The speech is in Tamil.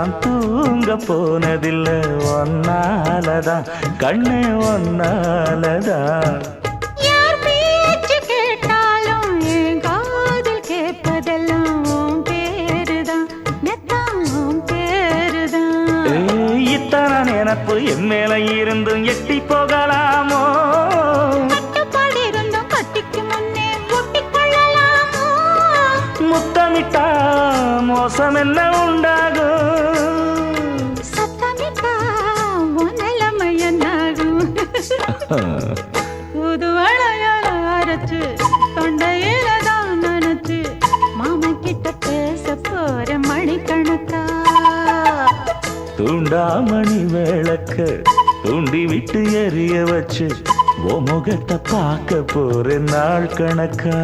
நான் தூங்க போனதில்லை ஒன்னாலதான் கண்ணே ஒன்னாலதான். யார் பேச்சு கேட்டாலும் என் காதில் கேட்பதெல்லாம் உன் பேருதான் நெத்தான் உன் பேருதான். இத்தனை நினப்பு என் மேல இருந்தும் எட்டி போகலாமோ? கட்டுப்பாடு இருந்தும் கட்டிக்கு முன்னே ஒட்டிக்கொள்ளலாமோ? முத்தமிட்டா மோசம் என்ன உண்டாகும்? சத்தமிட்டா உன் நிலைமை என்னாகும்? புது அழையால அரைச்சு தொண்டையில தான் நினைச்சு மாமன் கிட்ட பேச போற மணிக்கணக்கா. தூண்டாமணி விளக்க தூண்டி விட்டு எரிய வச்சு ஓ முகத்தை பார்க்க போற நாள் கணக்கா.